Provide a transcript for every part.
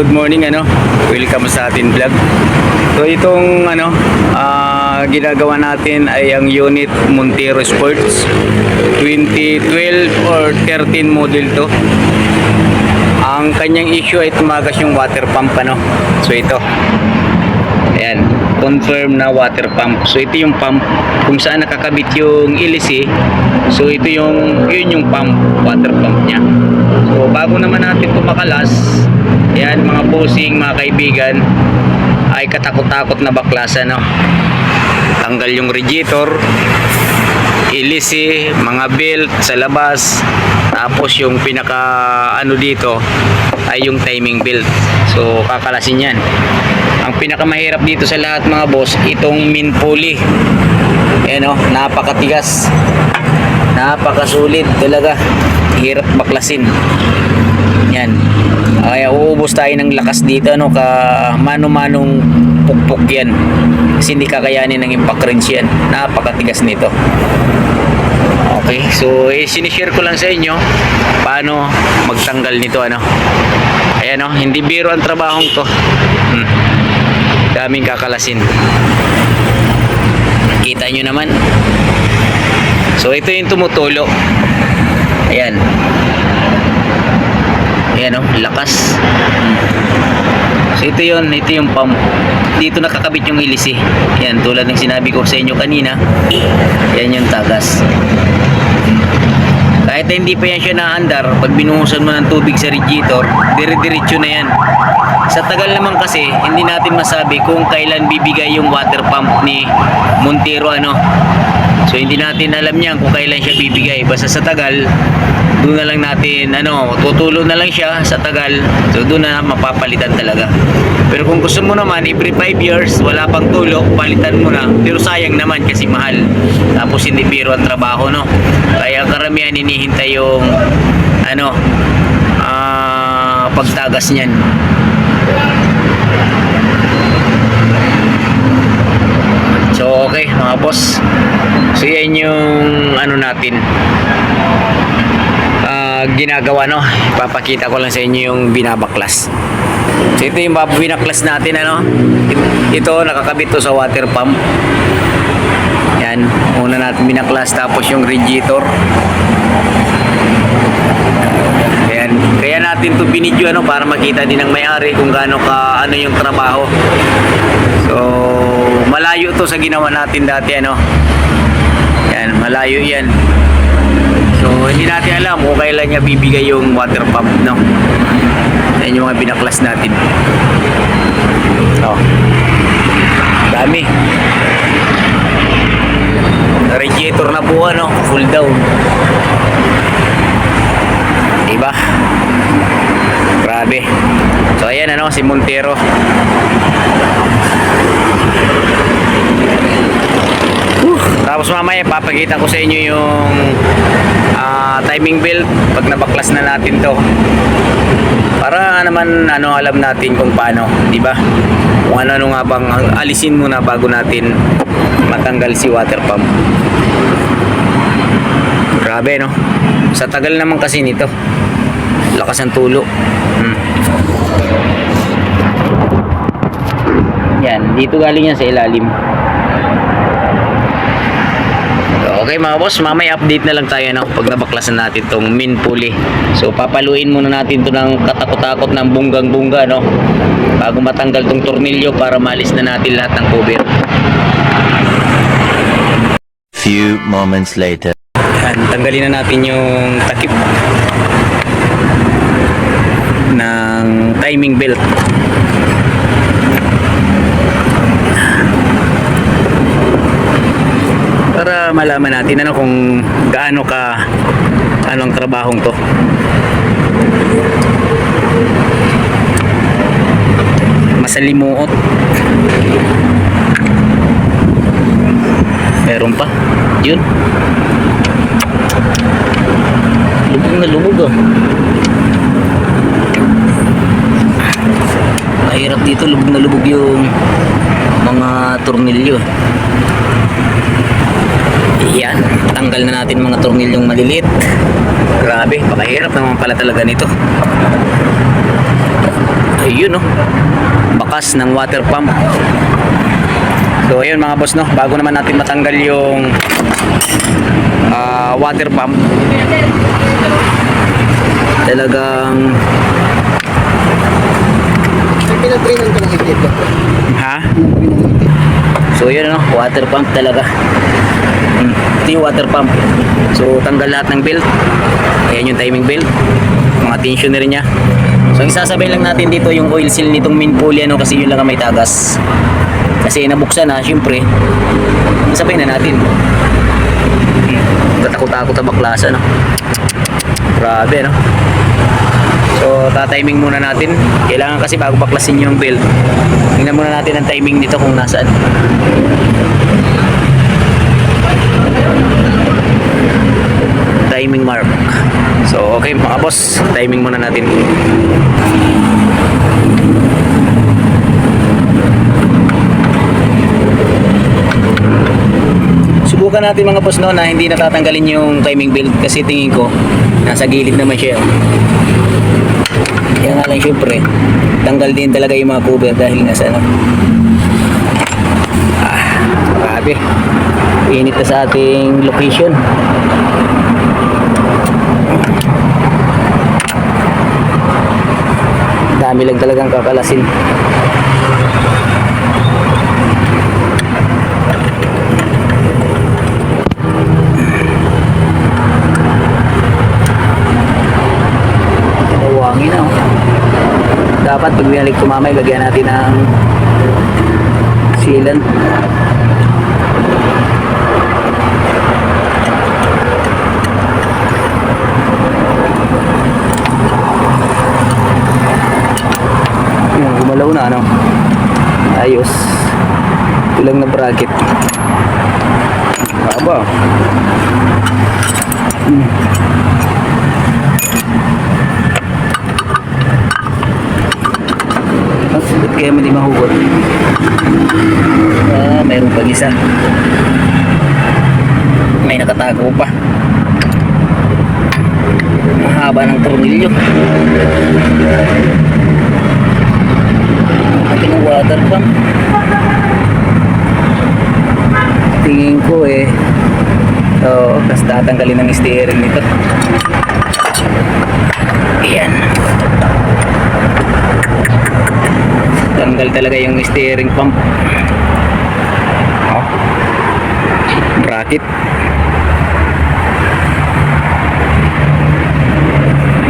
Good morning, welcome sa ating vlog. So itong ginagawa natin ay ang unit Montero Sports 2012 or 13 model to. Ang kanyang issue ay tumagas yung water pump, So ito, ayan, confirm na water pump. So ito yung pump kung saan nakakabit yung LC. So ito yun yung pump, water pump niya. So bago naman natin kumakalas, ayan mga bossing, mga kaibigan, ay katakot-takot na baklasan, tanggal yung radiator, LC, mga belt sa labas, tapos yung pinaka dito ay yung timing belt. So kakalasin yan. Ang pinakamahirap dito sa lahat mga boss, itong main pulley. Ayan, napakatigas, napakasulit talaga, hirap baklasin yan. Kaya uubos tayo ng lakas dito, ka mano-manong pukpok yan kasi hindi kakayanin ng impact wrench yan, napakatigas nito. Okay, so sinishare ko lang sa inyo paano magtanggal nito, ayan, hindi biro ang trabahong to. Daming kakalasin, kita nyo naman. So ito yung tumutulo, ayan, ayan, lakas. So ito yung pump. Dito nakakabit yung LC. Ayan, tulad ng sinabi ko sa inyo kanina, yan yung tagas. Kahit hindi pa yan siya naandar, pag binuhusan mo ng tubig sa radiator, dire-diretso na yan. Sa tagal naman kasi, hindi natin masabi kung kailan bibigay yung water pump ni Montero, So hindi natin alam niyan kung kailan siya bibigay. Basta sa tagal, doon na lang natin, tutulo na lang siya sa tagal. So doon na mapapalitan talaga. Pero kung gusto mo naman, every 5 years, wala pang tulo, palitan mo na. Pero sayang naman kasi mahal. Tapos hindi biro ang trabaho, Kaya karamihan hinihintay yung, pagtagas niyan. So okay mga boss, so yan yung natin ginagawa, ipapakita ko lang sa inyo yung binabaklas. So ito yung binaklas natin, ito nakakabit to sa water pump. Yan, una natin binaklas, tapos yung radiator. Ayan, kaya natin to binidyo, para makita din ng may-ari kung gaano ka yung trabaho. So malayo to sa ginawa natin dati, yan, malayo yan. So hindi natin alam kung kailan niya bibigay yung water pump, yan yung mga binaklas natin. Dami. Radiator na po, full down, diba? Grabe. So ayan, si Montero. Tapos mamaya papakita ko sa inyo yung timing belt pag nabaklas na natin to, para naman alam natin kung paano, di ba? Kung ano nga bang alisin muna bago natin matanggal si water pump. Grabe, sa tagal naman kasi nito, lakas ang tulo. Yan, dito galing yan sa ilalim. Okay mga boss, mamaya update na lang tayo, pag nabaklasan natin tong main pulley. So papaluin muna natin to ng katakot-takot ng bunggang-bungga, bago matanggal tong tornilyo, para malis na natin lahat ng cover. Few moments later. Yan, tanggalin na natin yung takip ng timing belt. Para malaman natin kung gaano ka ang trabahong to. Masalimuot. Meron pa. Yun. Lubog na lubog, Mahirap dito, lubog na lubog yung mga tornilyo. Yan, tanggal na natin mga tornilyong maliliit. Grabe, pakahirap naman pala talaga nito. Ayun, no? Bakas ng water pump. So ayun mga boss, no, bago naman natin matanggal yung water pump, talagang Pinatrinan ko ng higit. ha? So yun, no, water pump talaga. Ito yung water pump. So tanggal lahat ng belt. Ayan yung timing belt, mga tensioner niya. So ang isasabay lang natin dito yung oil seal nitong main pulley, ano, kasi yun lang ang may tagas. Kasi nabuksan na, syempre isabay na natin. Katakot-takot na baklasa, no? Grabe, no? So tatiming muna natin. Kailangan kasi bago baklasin yung belt, tingnan muna natin ang timing nito kung nasaan. Timing mark. So okay mga boss, timing muna natin. Subukan natin mga boss, no, na hindi natatanggalin yung timing belt kasi tingin ko nasa gilid naman siya. Kaya nga lang syempre tanggal din talaga yung mga cover dahil nasa ano. Grabe. Init na sa ating location. Dami lang talagang kakalasin. Nawangin na, oh. Dapat pag binalik tumamay, lagyan natin ng sealant. Gumalaw na, ano? Ayos. Ito lang na bracket. Haba. Ba't kaya hindi mahugot? Mayroon pang isa. May nakatago pa. Mahaba ng tornilyo. Ating water pump. Tingin ko kasi tatanggalin ng steering nito. Ayan. Tanggal talaga yung steering pump. Bracket.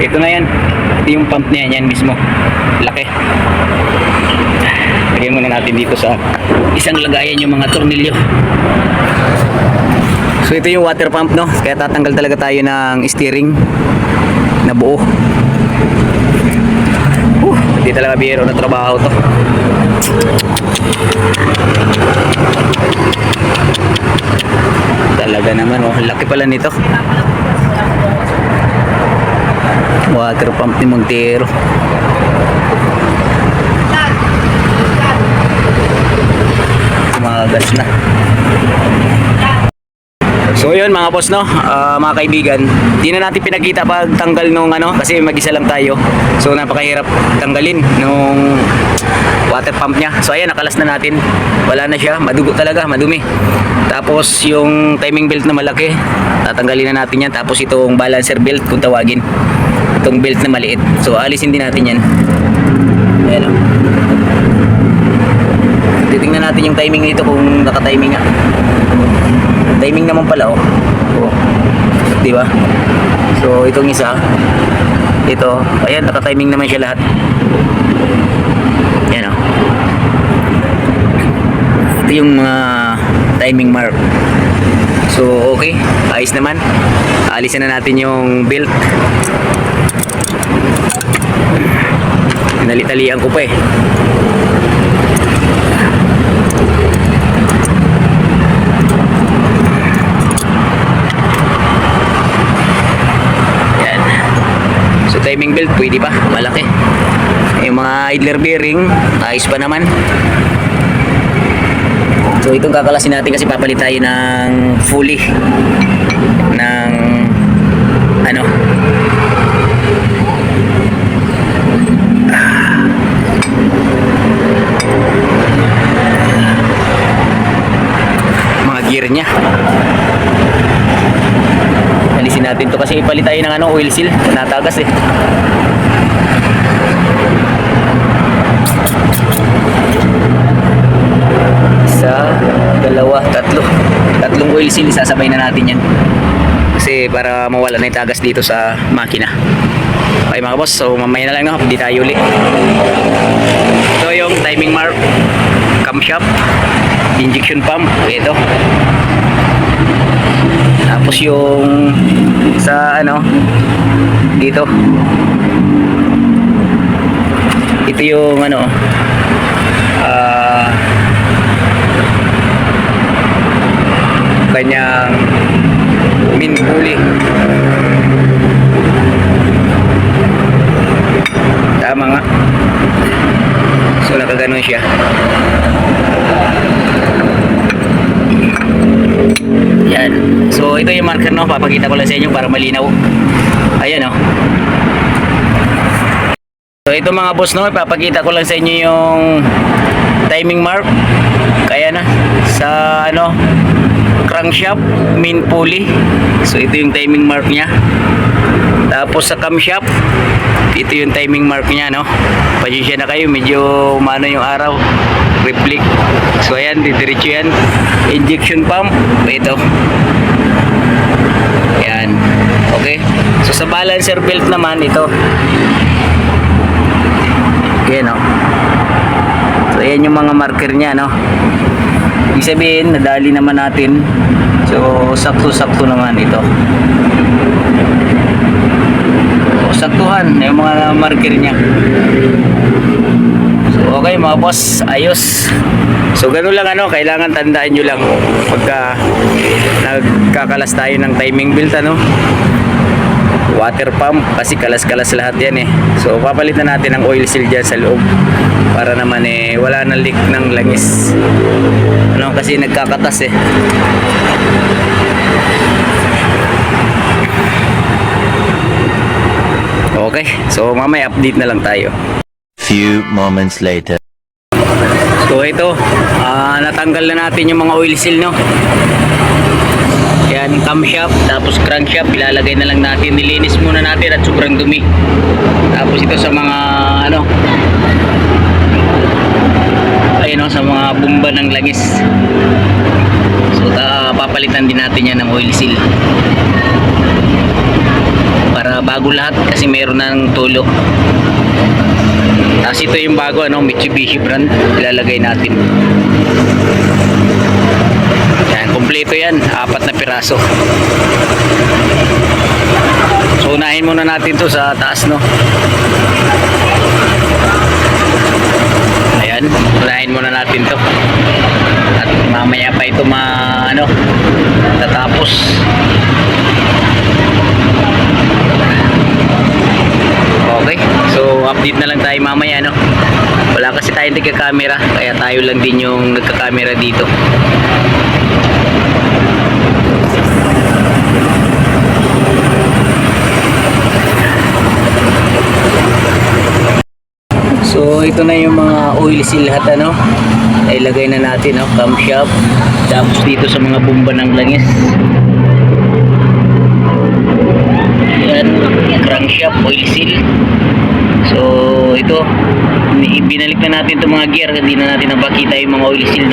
Ito na yan. Ito yung pump niya, yan mismo. Laki. Lagyan muna natin dito sa isang lagayan yung mga tornilyo. So ito yung water pump, no? Kaya tatanggal talaga tayo ng steering na buo. Hindi talaga biro na trabaho to. Talaga naman, oh, laki pala nito. Water pump ni Montero. Magas na. So yun mga boss, no, mga kaibigan, di na natin pinakita pag tanggal nung ano kasi mag-isa lang tayo. So napakahirap tanggalin nung water pump niya. So ayan, nakalas na natin. Wala na siya, madugo talaga, madumi. Tapos yung timing belt na malaki, tatanggalin na natin yan. Tapos itong balancer belt kung tawagin, itong belt na maliit, so alisin din natin yan. Ayan, oh. Titingnan natin yung timing nito kung naka-timing nga. Timing naman pala, oh. Oh. 'Di ba? So itong isa, ito, ayan, naka-timing naman siya lahat. Yan, oh. Ito yung mga timing mark. So okay, ayos naman. Alisin na natin yung belt. Nalitalian ko pa eh. Timing belt pwede pa, malaki. Yung mga idler bearing ayos pa naman. So itong kakalasin natin kasi papalit tayo ng fully ng ano, niya. Alisin natin to kasi ipalit tayo ng oil seal, natagas eh. Isa, dalawa, tatlong oil seal, isasabay na natin yan kasi para mawala na yung tagas dito sa makina. Okay mga boss, so mamaya na lang, no? Hindi tayo uli. Ito yung timing mark, camshaft, injection pump, ito. Tapos yung sa dito, ito yung kanyang main pulley. Tama nga. So nakaganon siya. Yan. So ito yung marker, no, papakita ko lang sa inyo para malinaw. Ayan, no. So ito mga boss, no, papakita ko lang sa inyo yung timing mark. Kaya na sa crankshaft, main pulley. So ito yung timing mark niya. Tapos sa camshaft, ito yung timing mark niya, no. Pasensya na kayo, medyo umano yung araw, reflect. So ayan, didiretso yan. Injection pump, ito. Yan. Okay. So sa balancer belt naman, ito. Okay, no. So ayan yung mga marker niya, no. Ibig sabihin, nadali naman natin. So sakto-sakto naman ito. So, saktuhan yung mga marker niya. So okay mga boss, ayos. So ganun lang, kailangan tandaan nyo lang pagka nagkakalas tayo ng timing belt, water pump, kasi kalas-kalas lahat yan eh. So papalitan natin ang oil seal dyan sa loob para naman wala na leak ng langis, kasi nagkakatas eh. Okay, so mamaya update na lang tayo. Few moments later. So ito, natanggal na natin yung mga oil seal, no. Yan, camshaft, tapos crankshaft, ilalagay na lang natin, nilinis muna natin at sobrang dumi. Tapos ito sa mga ayun, sa mga bumba ng langis. So papalitan din natin yan ng oil seal para bago lahat, kasi meron ng tulo. Tapos ito yung bago, Mitsubishi brand, ilalagay natin. Yan, kompleto yan, 4 na piraso. So unahin muna natin to sa taas, no. Ayan, unahin muna natin to. At mamaya pa ito tatapos. Okay, so update na lang tayo mamaya, no. Wala kasi tayong nagka-camera, kaya tayo lang din yung nagka-camera dito. So ito na yung mga oil seal lahat, ilagay na natin, camshaft, tapos dito sa mga bomba ng langis. Yan, crankshaft, oil seal. So ito, binalik na natin itong mga gear, hindi na natin napakita yung mga oil seal,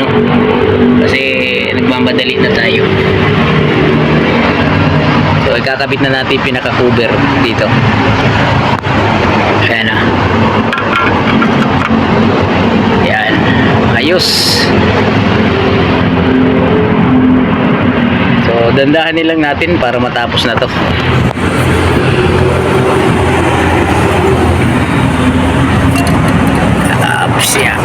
kasi nagmamadali na tayo. So ikakabit na natin pinaka-cover dito. Ayan na. Yan, ayos. So dandahanin lang natin para matapos na to. Tapos yan.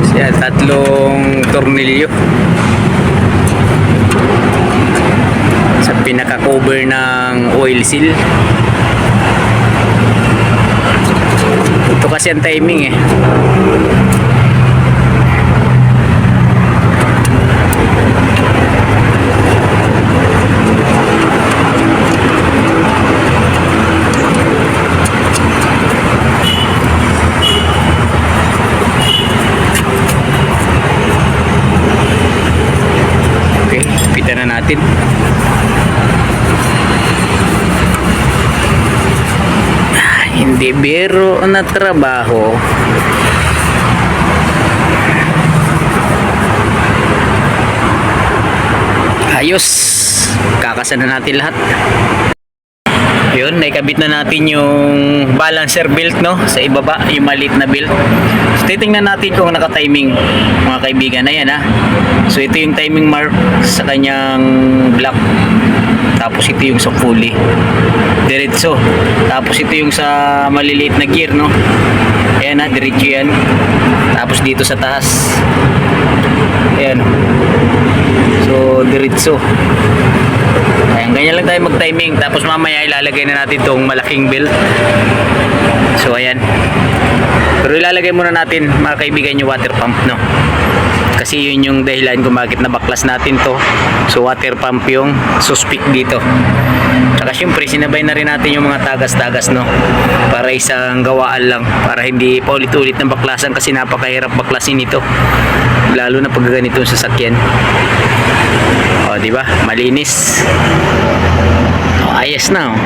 Siya, 3 tornilyo sa pinaka-cover ng oil seal. Ito kasi ang timing eh. Hindi biro na trabaho. Ayos. Kakasan na natin lahat. Yun, naikabit na natin yung balancer belt, no? Sa ibaba, yung maliit na belt. So, titingnan natin kung naka-timing, mga kaibigan. Ayan, ha? So, ito yung timing mark sa kanyang block. Tapos, ito yung sa pulley. Diretso. Tapos, ito yung sa maliliit na gear, no? Ayan, ha? Diretso yan. Tapos, dito sa taas. Ayan. So, diretso. Ayan, ganyan lang tayo mag-timing. Tapos mamaya ilalagay na natin itong malaking belt. So, ayan. Pero ilalagay muna natin, mga kaibigan, yung water pump, no? Kasi yun yung dahilan kung bakit nabaklas natin to. So, water pump yung suspect dito. Tsaka syempre, sinabay na rin natin yung mga tagas-tagas, no? Para isang gawaan lang. Para hindi paulit-ulit ng baklasan kasi napakahirap baklasin ito. Lalo na pag ganito yung sasakyan. O, di ba? Malinis. O, ayos na, oh.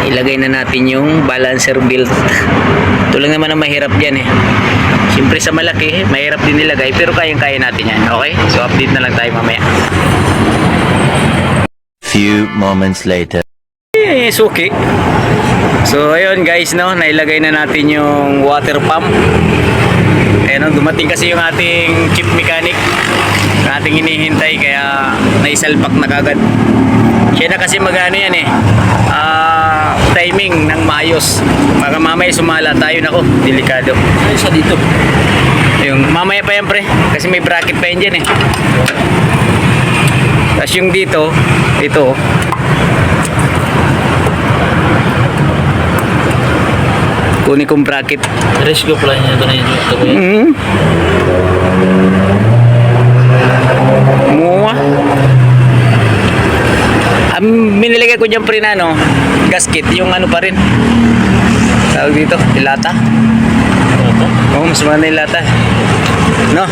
Ilagay na natin yung balancer belt. Ito lang naman ang mahirap dyan, eh. Siyempre sa malaki, mahirap din nilagay, pero kayang-kaya natin yan. Okay? So, update na lang tayo mamaya. Few moments later. Suki. So, ayun guys, no? Nailagay na natin yung water pump. Ayun, dumating kasi yung ating chief mechanic. Yung ating hinihintay, kaya naisalpak na kagad. Siya na kasi magano yan, eh. Timing ng maayos. Baka mamaya sumala tayo, nako, delikado. Isa dito. Yung mamaya pa yan, pre, kasi may bracket pa yan dyan, eh. Tapos yung dito, ito, kunin kong bracket. Rescue pala niya ito na yun. Muwa. Minilagay ko dyan, pre, na ano, gasket, yung ano pa rin. Tawag dito, ilata. Oo, mas maganda yung lata. No?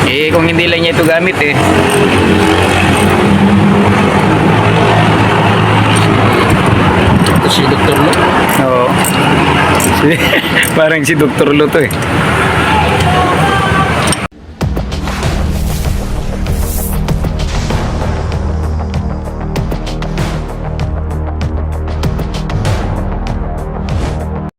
Eh, kung hindi lang niya ito gamit, eh. Ito si Dr. Lo. Oo. Parang si Dr. Lo to, eh.